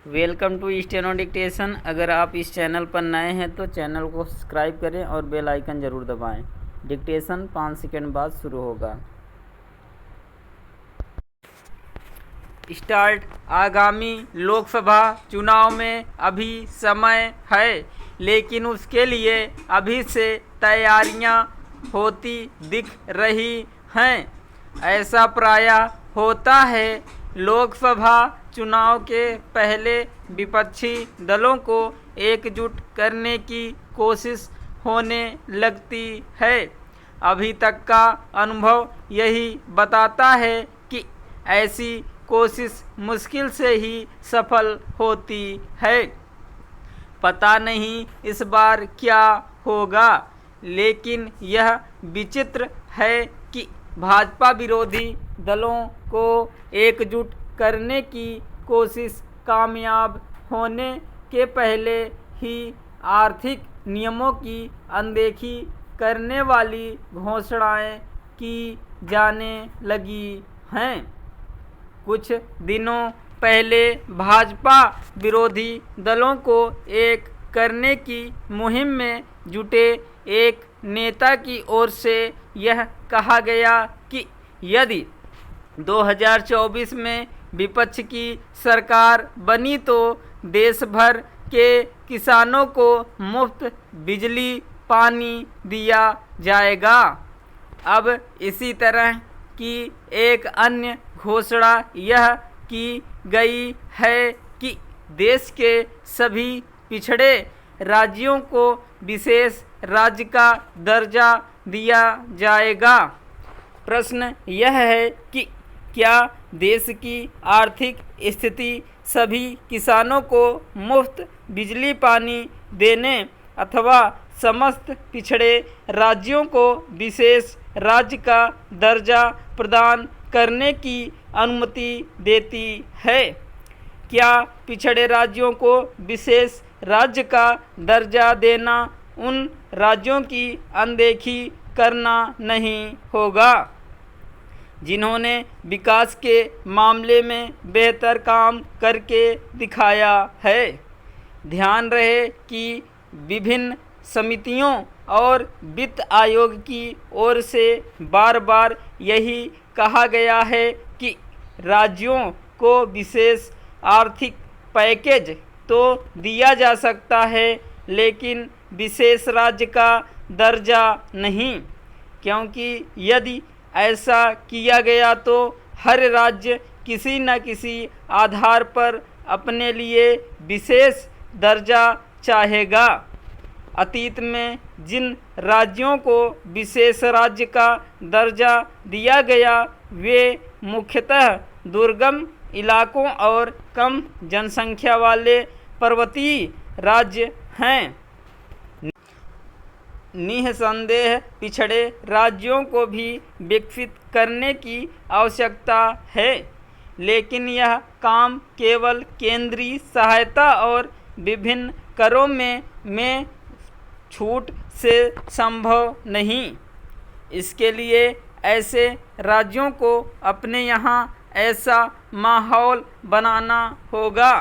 Welcome to steno dictation. अगर आप इस चैनल पर नए हैं तो चैनल को सब्सक्राइब करें और बेल आइकन ज़रूर दबाएं। डिक्टेशन 5 सेकंड बाद शुरू होगा। स्टार्ट। आगामी लोकसभा चुनाव में अभी समय है, लेकिन उसके लिए अभी से तैयारियां होती दिख रही हैं। ऐसा प्रायः होता है लोकसभा चुनाव के पहले विपक्षी दलों को एकजुट करने की कोशिश होने लगती है। अभी तक का अनुभव यही बताता है कि ऐसी कोशिश मुश्किल से ही सफल होती है। पता नहीं इस बार क्या होगा, लेकिन यह विचित्र है कि भाजपा विरोधी दलों को एकजुट करने की कोशिश कामयाब होने के पहले ही आर्थिक नियमों की अनदेखी करने वाली घोषणाएं की जाने लगी हैं। कुछ दिनों पहले भाजपा विरोधी दलों को एक करने की मुहिम में जुटे एक नेता की ओर से यह कहा गया कि यदि 2024 में विपक्ष की सरकार बनी तो देश भर के किसानों को मुफ्त बिजली पानी दिया जाएगा। अब इसी तरह की एक अन्य घोषणा यह की गई है कि देश के सभी पिछड़े राज्यों को विशेष राज्य का दर्जा दिया जाएगा। प्रश्न यह है कि क्या देश की आर्थिक स्थिति सभी किसानों को मुफ्त बिजली पानी देने अथवा समस्त पिछड़े राज्यों को विशेष राज्य का दर्जा प्रदान करने की अनुमति देती है? क्या पिछड़े राज्यों को विशेष राज्य का दर्जा देना उन राज्यों की अनदेखी करना नहीं होगा जिन्होंने विकास के मामले में बेहतर काम करके दिखाया है? ध्यान रहे कि विभिन्न समितियों और वित्त आयोग की ओर से बार बार यही कहा गया है कि राज्यों को विशेष आर्थिक पैकेज तो दिया जा सकता है, लेकिन विशेष राज्य का दर्जा नहीं, क्योंकि यदि ऐसा किया गया तो हर राज्य किसी न किसी आधार पर अपने लिए विशेष दर्जा चाहेगा। अतीत में जिन राज्यों को विशेष राज्य का दर्जा दिया गया वे मुख्यतः दुर्गम इलाकों और कम जनसंख्या वाले पर्वतीय राज्य हैं। निःसंदेह पिछड़े राज्यों को भी विकसित करने की आवश्यकता है, लेकिन यह काम केवल केंद्रीय सहायता और विभिन्न करों में छूट से संभव नहीं। इसके लिए ऐसे राज्यों को अपने यहाँ ऐसा माहौल बनाना होगा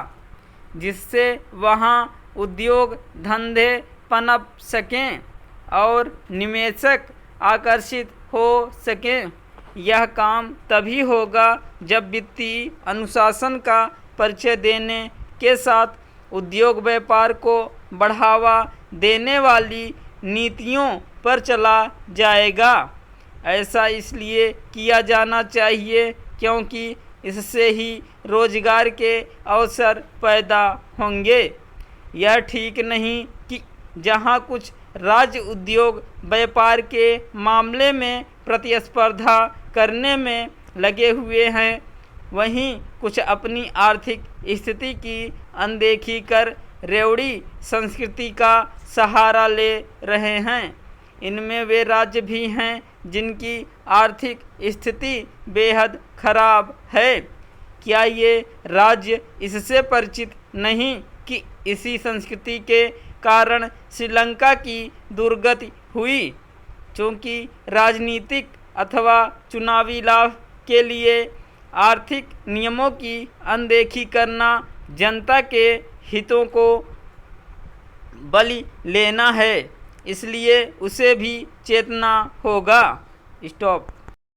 जिससे वहाँ उद्योग धंधे पनप सकें और निवेशक आकर्षित हो सकें। यह काम तभी होगा जब वित्तीय अनुशासन का परिचय देने के साथ उद्योग व्यापार को बढ़ावा देने वाली नीतियों पर चला जाएगा। ऐसा इसलिए किया जाना चाहिए क्योंकि इससे ही रोजगार के अवसर पैदा होंगे। यह ठीक नहीं कि जहां कुछ राज्य उद्योग व्यापार के मामले में प्रतिस्पर्धा करने में लगे हुए हैं, वहीं कुछ अपनी आर्थिक स्थिति की अनदेखी कर रेवड़ी संस्कृति का सहारा ले रहे हैं। इनमें वे राज्य भी हैं जिनकी आर्थिक स्थिति बेहद खराब है। क्या ये राज्य इससे परिचित नहीं कि इसी संस्कृति के कारण श्रीलंका की दुर्गति हुई? क्योंकि राजनीतिक अथवा चुनावी लाभ के लिए आर्थिक नियमों की अनदेखी करना जनता के हितों को बलि लेना है, इसलिए उसे भी चेतना होगा। स्टॉप।